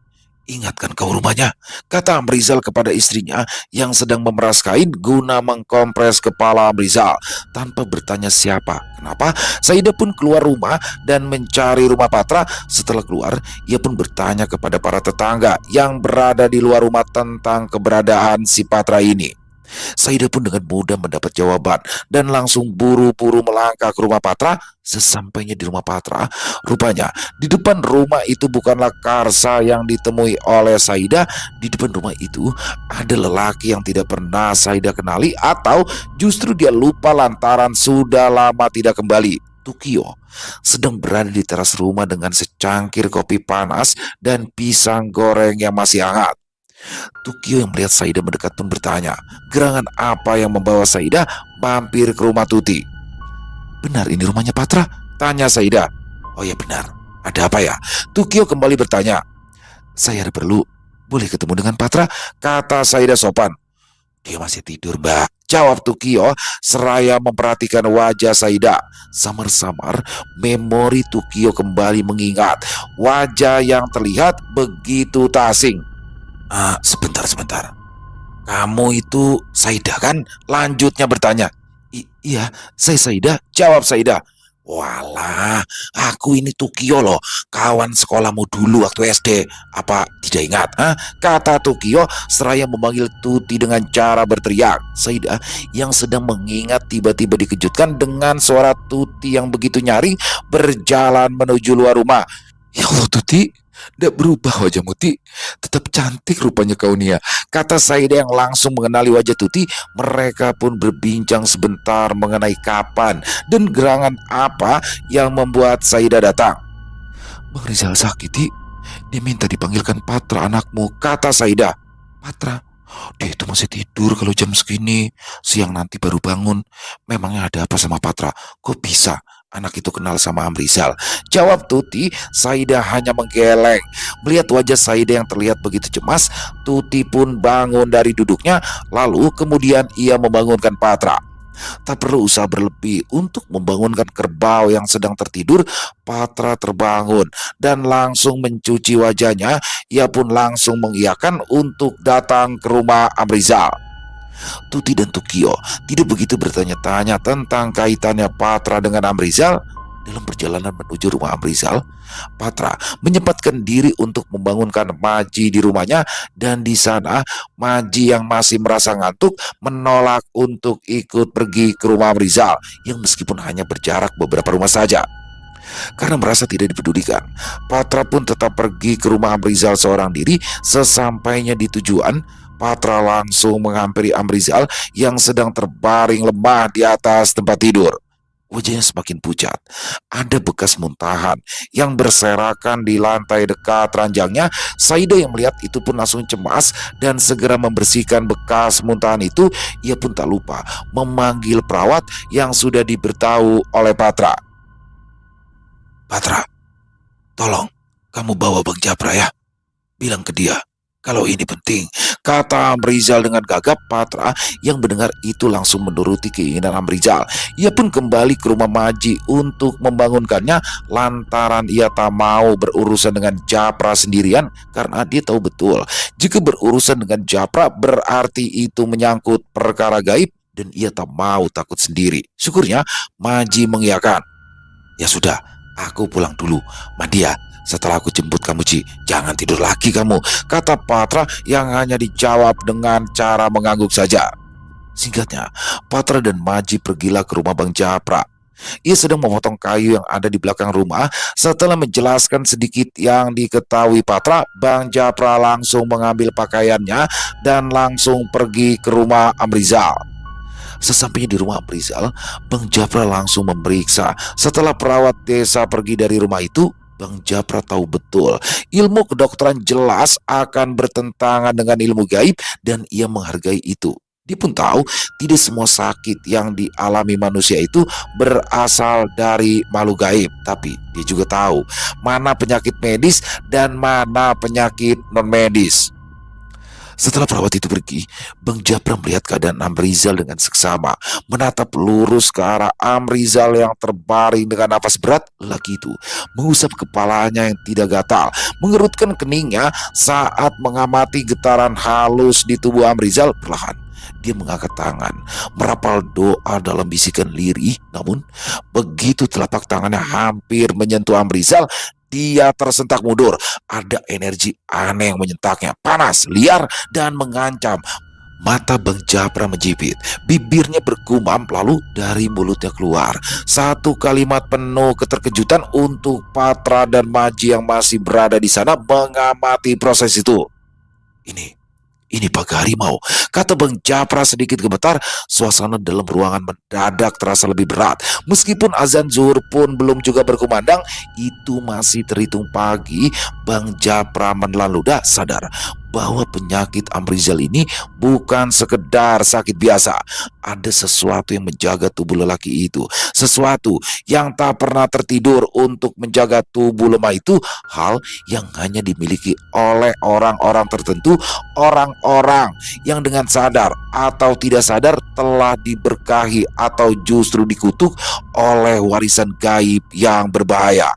[SPEAKER 1] Ingatkan kau rumahnya, kata Amrizal kepada istrinya yang sedang memeras kain guna mengkompres kepala Amrizal. Tanpa bertanya siapa, kenapa, Saida pun keluar rumah dan mencari rumah Patra. Setelah keluar, ia pun bertanya kepada para tetangga yang berada di luar rumah tentang keberadaan si Patra ini. Saida pun dengan mudah mendapat jawaban dan langsung buru-buru melangkah ke rumah Patra. Sesampainya di rumah Patra, rupanya di depan rumah itu bukanlah Karsa yang ditemui oleh Saida. Di depan rumah itu ada lelaki yang tidak pernah Saida kenali, atau justru dia lupa lantaran sudah lama tidak kembali. Tukio sedang berada di teras rumah dengan secangkir kopi panas dan pisang goreng yang masih hangat. Tukio yang melihat Saida mendekat pun bertanya, gerangan apa yang membawa Saida mampir ke rumah Tuti? Benar ini rumahnya Patra? Tanya Saida. Oh ya benar. Ada apa ya? Tukio kembali bertanya. Saya ada perlu. Boleh ketemu dengan Patra? Kata Saida sopan. Dia masih tidur, Mbak, jawab Tukio seraya memperhatikan wajah Saida. Samar-samar memori Tukio kembali mengingat wajah yang terlihat begitu tak asing. Sebentar. Kamu itu Saida kan? Lanjutnya bertanya. Iya, saya Saida, jawab Saida. Walah, aku ini Tukio loh, kawan sekolahmu dulu waktu SD. Apa tidak ingat? Kata Tukio seraya memanggil Tuti dengan cara berteriak. Saida yang sedang mengingat tiba-tiba dikejutkan dengan suara Tuti yang begitu nyaring berjalan menuju luar rumah. Ya Allah Tuti, tidak berubah wajahmu Ti, tetap cantik rupanya kau Nia, kata Saida yang langsung mengenali wajah Tuti. Mereka pun berbincang sebentar mengenai kapan dan gerangan apa yang membuat Saida datang. Bang Rizal sakit Ti, dia minta dipanggilkan Patra anakmu, kata Saida. Patra? Dia itu masih tidur kalau jam segini, siang nanti baru bangun. Memangnya ada apa sama Patra? Kok bisa anak itu kenal sama Amrizal? Jawab Tuti. Saida hanya menggeleng. Melihat wajah Saida yang terlihat begitu cemas, Tuti pun bangun dari duduknya. Lalu kemudian ia membangunkan Patra. Tak perlu usaha berlebih untuk membangunkan kerbau yang sedang tertidur. Patra terbangun dan langsung mencuci wajahnya. Ia pun langsung mengiyakan untuk datang ke rumah Amrizal. Tuti dan Tukio tidak begitu bertanya-tanya tentang kaitannya Patra dengan Amrizal. Dalam perjalanan menuju rumah Amrizal, Patra menyempatkan diri untuk membangunkan Maji di rumahnya, dan di sana Maji yang masih merasa ngantuk menolak untuk ikut pergi ke rumah Amrizal yang meskipun hanya berjarak beberapa rumah saja. Karena merasa tidak dipedulikan, Patra pun tetap pergi ke rumah Amrizal seorang diri. Sesampainya di tujuan, Patra langsung menghampiri Amrizal yang sedang terbaring lemah di atas tempat tidur. Wajahnya semakin pucat. Ada bekas muntahan yang berserakan di lantai dekat ranjangnya. Saida yang melihat itu pun langsung cemas dan segera membersihkan bekas muntahan itu. Ia pun tak lupa memanggil perawat yang sudah diberitahu oleh Patra. Patra, tolong kamu bawa Bang Japra ya. Bilang ke dia kalau ini penting, kata Amrizal dengan gagap. Patra yang mendengar itu langsung menuruti keinginan Amrizal. Ia pun kembali ke rumah Maji untuk membangunkannya lantaran ia tak mau berurusan dengan Japra sendirian, karena dia tahu betul jika berurusan dengan Japra berarti itu menyangkut perkara gaib dan ia tak mau takut sendiri. Syukurnya Maji mengiyakan. Ya sudah, aku pulang dulu. Mandi ya, setelah aku jemput kamu Ji. Jangan tidur lagi kamu, kata Patra yang hanya dijawab dengan cara mengangguk saja. Singkatnya, Patra dan Maji pergilah ke rumah Bang Japra. Ia sedang memotong kayu yang ada di belakang rumah. Setelah menjelaskan sedikit yang diketahui Patra, Bang Japra langsung mengambil pakaiannya dan langsung pergi ke rumah Amrizal. Sesampainya di rumah Amrizal, Bang Japra langsung memeriksa. Setelah perawat desa pergi dari rumah itu, Bang Japra tahu betul ilmu kedokteran jelas akan bertentangan dengan ilmu gaib dan ia menghargai itu. Dia pun tahu tidak semua sakit yang dialami manusia itu berasal dari makhluk gaib. Tapi dia juga tahu mana penyakit medis dan mana penyakit non medis. Setelah perawat itu pergi, Bang Japra melihat keadaan Amrizal dengan seksama, menatap lurus ke arah Amrizal yang terbaring dengan napas berat. Lelaki itu mengusap kepalanya yang tidak gatal, mengerutkan keningnya saat mengamati getaran halus di tubuh Amrizal. Perlahan dia mengangkat tangan, merapal doa dalam bisikan lirih. Namun begitu telapak tangannya hampir menyentuh Amrizal, dia tersentak mundur. Ada energi aneh yang menyentaknya, panas, liar, dan mengancam. Mata Bang Japra menjepit, bibirnya bergumam, lalu dari mulutnya keluar satu kalimat penuh keterkejutan untuk Patra dan Maji yang masih berada di sana mengamati proses itu. Ini pagar harimau, kata Bang Japra sedikit gemetar. Suasana dalam ruangan mendadak terasa lebih berat. Meskipun azan zuhur pun belum juga berkumandang, itu masih terhitung pagi. Bang Japra menelan ludah, sadar bahwa penyakit Amrizal ini bukan sekedar sakit biasa. Ada sesuatu yang menjaga tubuh lelaki itu, sesuatu yang tak pernah tertidur untuk menjaga tubuh lemah itu. Hal yang hanya dimiliki oleh orang-orang tertentu, orang-orang yang dengan sadar atau tidak sadar telah diberkahi atau justru dikutuk oleh warisan gaib yang berbahaya.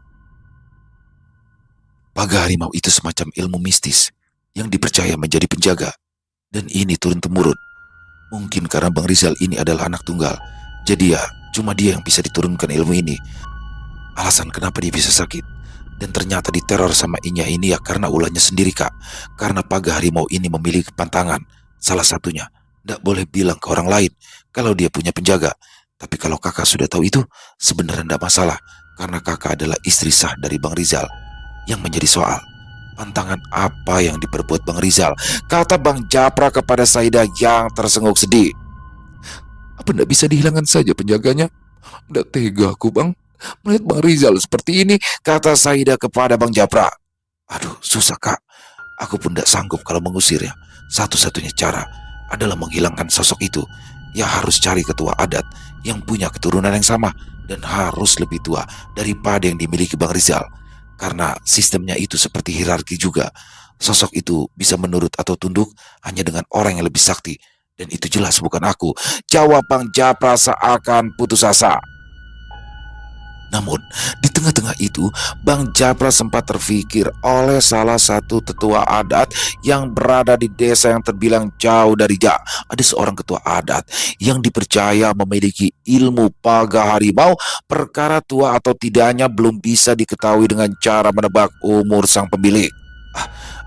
[SPEAKER 1] Pagar harimau itu semacam ilmu mistis yang dipercaya menjadi penjaga, dan ini turun-temurun. Mungkin karena Bang Rizal ini adalah anak tunggal, jadi ya cuma dia yang bisa diturunkan ilmu ini. Alasan kenapa dia bisa sakit dan ternyata diteror sama Inya ini ya karena ulahnya sendiri, Kak. Karena pagar harimau ini memiliki pantangan. Salah satunya, tidak boleh bilang ke orang lain kalau dia punya penjaga. Tapi kalau kakak sudah tahu itu, sebenarnya tidak masalah. Karena kakak adalah istri sah dari Bang Rizal. Yang menjadi soal, pantangan apa yang diperbuat Bang Rizal? Kata Bang Japra kepada Saida yang tersenguk sedih. Apa tidak bisa dihilangkan saja penjaganya? Tidak tega aku, Bang, melihat Bang Rizal seperti ini, kata Saida kepada Bang Japra. Aduh, susah, Kak. Aku pun tidak sanggup kalau mengusirnya. Satu-satunya cara adalah menghilangkan sosok itu. Ya harus cari ketua adat yang punya keturunan yang sama dan harus lebih tua daripada yang dimiliki Bang Rizal. Karena sistemnya itu seperti hierarki juga. Sosok itu bisa menurut atau tunduk hanya dengan orang yang lebih sakti. Dan itu jelas bukan aku, jawab Bang Japra seakan putus asa. Namun, di tengah-tengah itu, Bang Japra sempat terfikir oleh salah satu tetua adat yang berada di desa yang terbilang jauh dari Jak. Ada seorang ketua adat yang dipercaya memiliki ilmu pagar harimau. Perkara tua atau tidaknya belum bisa diketahui dengan cara menebak umur sang pemilik.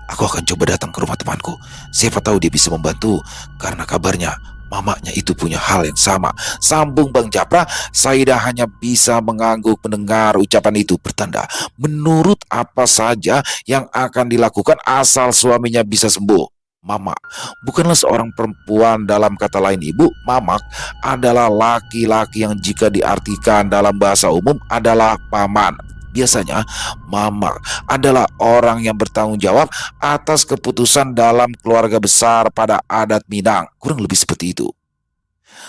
[SPEAKER 1] Aku akan coba datang ke rumah temanku. Siapa tahu dia bisa membantu, karena kabarnya mamanya itu punya hal yang sama, sambung Bang Japra. Saida hanya bisa mengangguk mendengar ucapan itu, bertanda menurut apa saja yang akan dilakukan asal suaminya bisa sembuh. Mama bukanlah seorang perempuan, dalam kata lain ibu. Mamak adalah laki-laki yang jika diartikan dalam bahasa umum adalah paman. Biasanya mamak adalah orang yang bertanggung jawab atas keputusan dalam keluarga besar pada adat Minang. Kurang lebih seperti itu.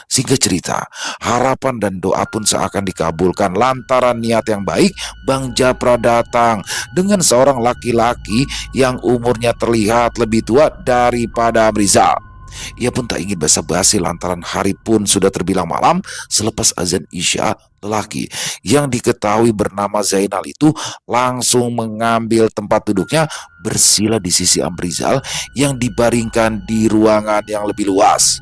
[SPEAKER 1] Singkat cerita, harapan dan doa pun seakan dikabulkan lantaran niat yang baik. Bang Japra datang dengan seorang laki-laki yang umurnya terlihat lebih tua daripada Amrizal. Ia pun tak ingin basa-basi lantaran hari pun sudah terbilang malam. Selepas azan Isya, lelaki yang diketahui bernama Zainal itu langsung mengambil tempat duduknya bersila di sisi Amrizal yang dibaringkan di ruangan yang lebih luas.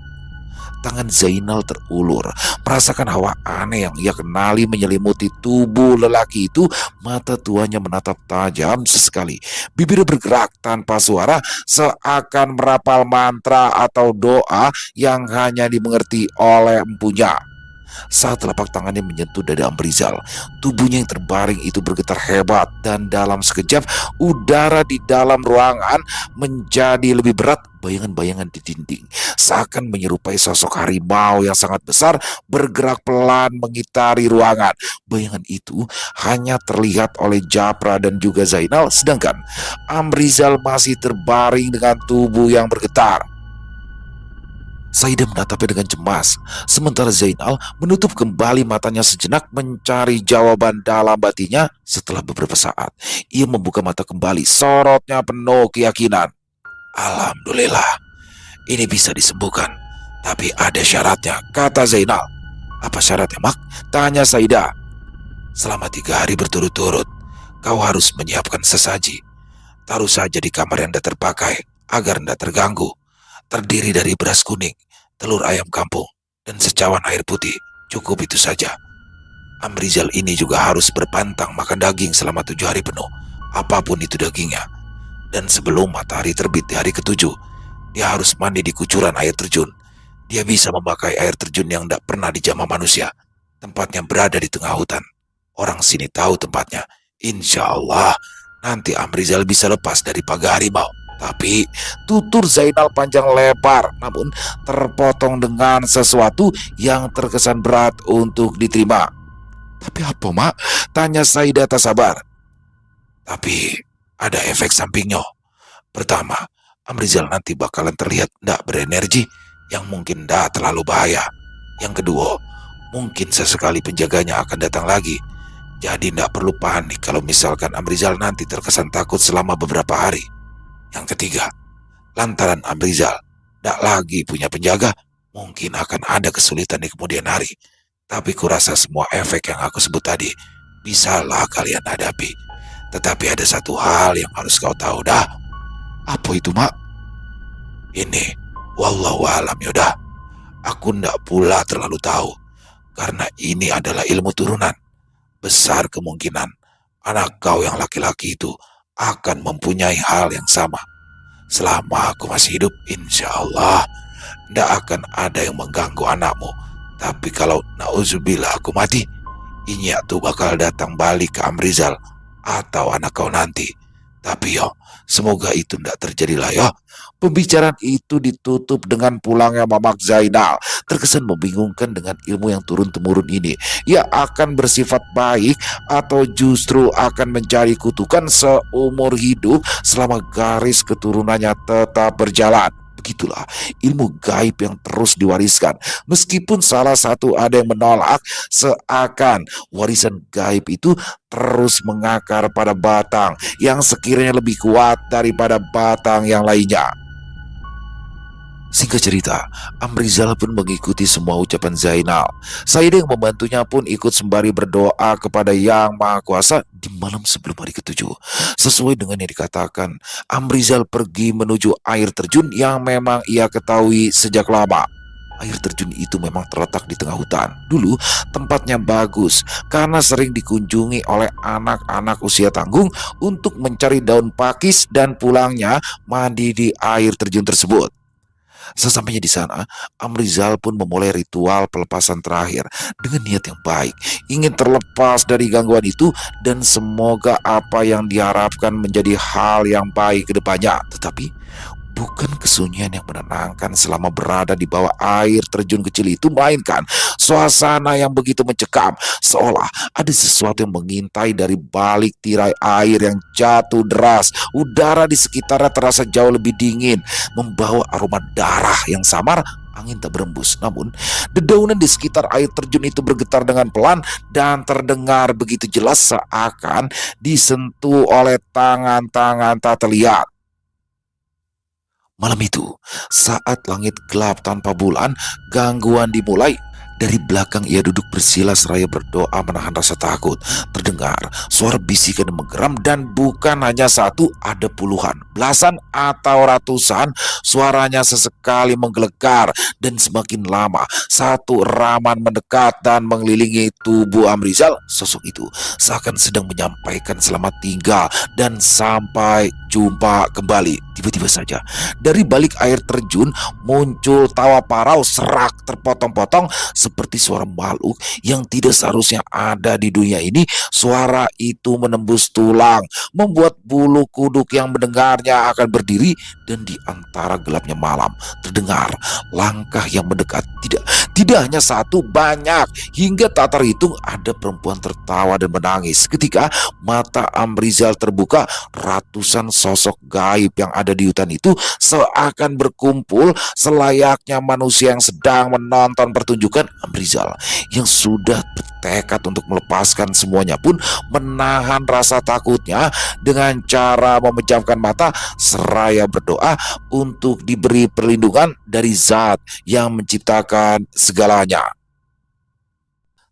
[SPEAKER 1] Tangan Zainal terulur, merasakan hawa aneh yang ia kenali menyelimuti tubuh lelaki itu. Mata tuanya menatap tajam sesekali. Bibir bergerak tanpa suara, seakan merapal mantra atau doa yang hanya dimengerti oleh empunya. Saat telapak tangannya menyentuh dada Amrizal, tubuhnya yang terbaring itu bergetar hebat, dan dalam sekejap udara di dalam ruangan menjadi lebih berat. Bayangan-bayangan di dinding seakan menyerupai sosok harimau yang sangat besar bergerak pelan mengitari ruangan. Bayangan itu hanya terlihat oleh Japra dan juga Zainal, sedangkan Amrizal masih terbaring dengan tubuh yang bergetar. Saida menatapnya dengan cemas, sementara Zainal menutup kembali matanya sejenak mencari jawaban dalam batinnya. Setelah beberapa saat, ia membuka mata kembali, sorotnya penuh keyakinan. Alhamdulillah, ini bisa disembuhkan. Tapi ada syaratnya, kata Zainal. Apa syaratnya, Mak? Tanya Saida. Selama 3 hari berturut-turut, kau harus menyiapkan sesaji. Taruh saja di kamar yang tidak terpakai, agar tidak terganggu. Terdiri dari beras kuning, telur ayam kampung, dan secawan air putih. Cukup itu saja. Amrizal ini juga harus berpantang makan daging selama 7 hari penuh, apapun itu dagingnya. Dan sebelum matahari terbit di hari ke-7, dia harus mandi di kucuran air terjun. Dia bisa memakai air terjun yang tidak pernah dijamah manusia. Tempatnya berada di tengah hutan. Orang sini tahu tempatnya. Insya Allah, nanti Amrizal bisa lepas dari pagar harimau. Tapi tutur Zainal panjang lebar, namun terpotong dengan sesuatu yang terkesan berat untuk diterima. Tapi apa, Mak? Tanya Saida tak sabar. Tapi ada efek sampingnya. Pertama, Amrizal nanti bakalan terlihat tidak berenergi, yang mungkin tidak terlalu bahaya. Yang kedua, mungkin sesekali penjaganya akan datang lagi. Jadi tidak perlu panik kalau misalkan Amrizal nanti terkesan takut selama beberapa hari. Yang ketiga, lantaran Amrizal tidak lagi punya penjaga, mungkin akan ada kesulitan di kemudian hari. Tapi kurasa semua efek yang aku sebut tadi bisalah kalian hadapi. Tetapi ada satu hal yang harus kau tahu dah. Apa itu, Mak? Ini, wallahu alam Yoda. Aku ndak pula terlalu tahu, karena ini adalah ilmu turunan. Besar kemungkinan anak kau yang laki-laki itu akan mempunyai hal yang sama. Selama aku masih hidup, insya Allah ndak akan ada yang mengganggu anakmu. Tapi kalau nauzubillah aku mati, Inyak tuh bakal datang balik ke Amrizal atau anak kau nanti. Tapi yo, semoga itu ndak terjadi lah yo. Pembicaraan itu ditutup dengan pulangnya Mamak Zainal. Terkesan membingungkan dengan ilmu yang turun-temurun ini. Ia akan bersifat baik atau justru akan mencari kutukan seumur hidup selama garis keturunannya tetap berjalan. Begitulah ilmu gaib yang terus diwariskan. Meskipun salah satu ada yang menolak, seakan warisan gaib itu terus mengakar pada batang yang sekiranya lebih kuat daripada batang yang lainnya. Singkat cerita, Amrizal pun mengikuti semua ucapan Zainal. Saida yang membantunya pun ikut sembari berdoa kepada Yang Maha Kuasa di malam sebelum hari ke-7. Sesuai dengan yang dikatakan, Amrizal pergi menuju air terjun yang memang ia ketahui sejak lama. Air terjun itu memang terletak di tengah hutan. Dulu tempatnya bagus karena sering dikunjungi oleh anak-anak usia tanggung untuk mencari daun pakis dan pulangnya mandi di air terjun tersebut. Sesampainya di sana, Amrizal pun memulai ritual pelepasan terakhir dengan niat yang baik, ingin terlepas dari gangguan itu dan semoga apa yang diharapkan menjadi hal yang baik ke depannya. Tetapi bukan kesunyian yang menenangkan selama berada di bawah air terjun kecil itu, melainkan suasana yang begitu mencekam, seolah ada sesuatu yang mengintai dari balik tirai air yang jatuh deras. Udara di sekitarnya terasa jauh lebih dingin, membawa aroma darah yang samar. Angin tak berembus, namun dedaunan di sekitar air terjun itu bergetar dengan pelan dan terdengar begitu jelas seakan disentuh oleh tangan-tangan tak terlihat. Malam itu, saat langit gelap tanpa bulan, gangguan dimulai. Dari belakang ia duduk bersila seraya berdoa menahan rasa takut. Terdengar suara bisikan yang menggeram dan bukan hanya satu, ada puluhan, belasan atau ratusan. Suaranya sesekali menggelegar dan semakin lama satu raman mendekat dan mengelilingi tubuh Amrizal. Sosok itu seakan sedang menyampaikan selamat tinggal dan sampai jumpa kembali. Tiba-tiba saja dari balik air terjun muncul tawa parau serak terpotong-potong seperti suara makhluk yang tidak seharusnya ada di dunia ini. Suara itu menembus tulang, membuat bulu kuduk yang mendengarnya akan berdiri, dan di antara gelapnya malam terdengar langkah yang mendekat. Tidak hanya satu, banyak, hingga tak terhitung. Ada perempuan tertawa dan menangis. Ketika mata Amrizal terbuka, ratusan sosok gaib yang ada di hutan itu seakan berkumpul selayaknya manusia yang sedang menonton pertunjukan. Amrizal yang sudah bertekad untuk melepaskan semuanya pun menahan rasa takutnya dengan cara memejamkan mata seraya berdoa untuk diberi perlindungan dari zat yang menciptakan segalanya.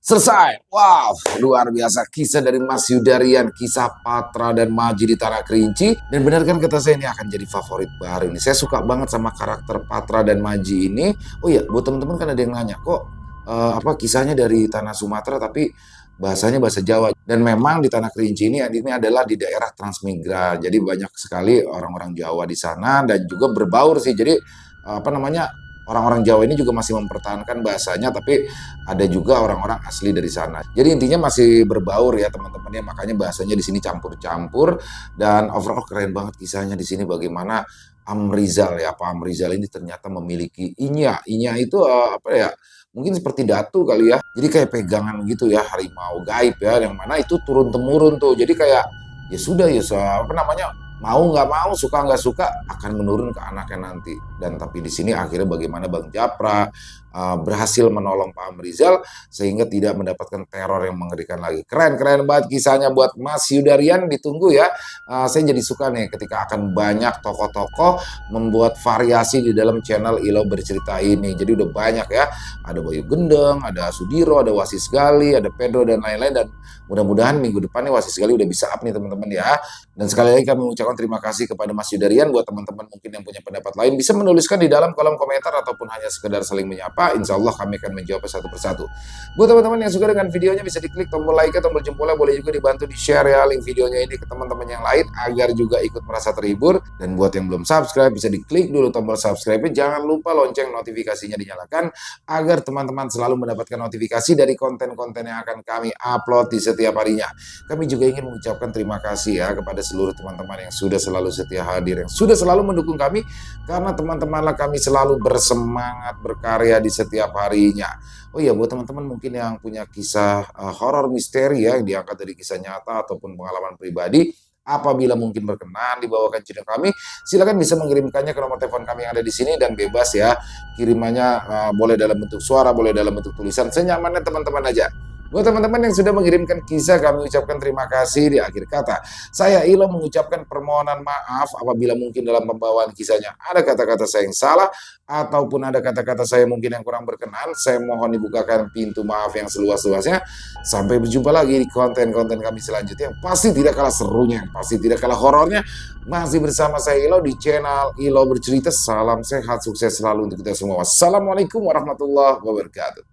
[SPEAKER 1] Selesai. Wow, luar biasa kisah dari Mas Yudarian, kisah Patra dan Maji di Tanah Kerinci. Dan benar kan kata saya, ini akan jadi favorit baru ini. Saya suka banget sama karakter Patra dan Maji ini. Oh iya, buat teman-teman kan ada yang nanya, kok apa kisahnya dari Tanah Sumatera tapi bahasanya bahasa Jawa. Dan memang di Tanah Kerinci ini adalah di daerah transmigran. Jadi banyak sekali orang-orang Jawa di sana dan juga berbaur sih. Jadi apa namanya, orang-orang Jawa ini juga masih mempertahankan bahasanya, tapi ada juga orang-orang asli dari sana. Jadi intinya masih berbaur ya teman-teman ya, makanya bahasanya di sini campur-campur. Dan overall keren banget kisahnya di sini, bagaimana Amrizal ya, Pak Amrizal ini ternyata memiliki inya. Inya itu apa ya? Mungkin seperti datu kali ya. Jadi kayak pegangan gitu ya, harimau gaib ya, yang mana itu turun temurun tuh. Jadi kayak ya sudah ya, apa namanya, mau nggak mau, suka nggak suka, akan menurun ke anaknya nanti. Dan tapi di sini akhirnya bagaimana Bang Japra berhasil menolong Pak Amrizal sehingga tidak mendapatkan teror yang mengerikan lagi. Keren banget kisahnya buat Mas Yudarian, ditunggu ya. Saya jadi suka nih ketika akan banyak tokoh-tokoh membuat variasi di dalam channel Ilo Bercerita ini. Jadi udah banyak ya, ada Bayu Gendeng, ada Sudiro, ada Wasis Gali, ada Pedro dan lain-lain. Dan mudah-mudahan minggu depan nih Wasis Gali udah bisa up nih teman-teman ya. Dan sekali lagi kami mengucapkan terima kasih kepada Mas Yudarian. Buat teman-teman mungkin yang punya pendapat lain, bisa menuliskan di dalam kolom komentar ataupun hanya sekedar saling menyapa. Insya Allah kami akan menjawab satu persatu. Buat teman-teman yang suka dengan videonya, bisa diklik tombol like, tombol jempolnya, boleh juga dibantu di share ya link videonya ini ke teman-teman yang lain agar juga ikut merasa terhibur. Dan buat yang belum subscribe, bisa diklik dulu tombol subscribe-nya. Jangan lupa lonceng notifikasinya dinyalakan agar teman-teman selalu mendapatkan notifikasi dari konten-konten yang akan kami upload di setiap harinya. Kami juga ingin mengucapkan terima kasih ya kepada seluruh teman-teman yang sudah selalu setia hadir, yang sudah selalu mendukung kami, karena teman-temanlah kami selalu bersemangat berkarya di setiap harinya. Oh iya, buat teman-teman mungkin yang punya kisah horor misteri ya, yang diangkat dari kisah nyata ataupun pengalaman pribadi, apabila mungkin berkenan dibawakan channel kami, silakan bisa mengirimkannya ke nomor telepon kami yang ada di sini, dan bebas ya kirimannya, boleh dalam bentuk suara, boleh dalam bentuk tulisan, senyamannya teman-teman aja. Buat teman-teman yang sudah mengirimkan kisah, kami ucapkan terima kasih. Di akhir kata, saya Ilo mengucapkan permohonan maaf apabila mungkin dalam pembawaan kisahnya ada kata-kata saya yang salah, ataupun ada kata-kata saya mungkin yang kurang berkenan. Saya mohon dibukakan pintu maaf yang seluas-luasnya. Sampai berjumpa lagi di konten-konten kami selanjutnya, yang pasti tidak kalah serunya, yang pasti tidak kalah horornya. Masih bersama saya Ilo di channel Ilo Bercerita. Salam sehat, sukses selalu untuk kita semua. Wassalamualaikum warahmatullahi wabarakatuh.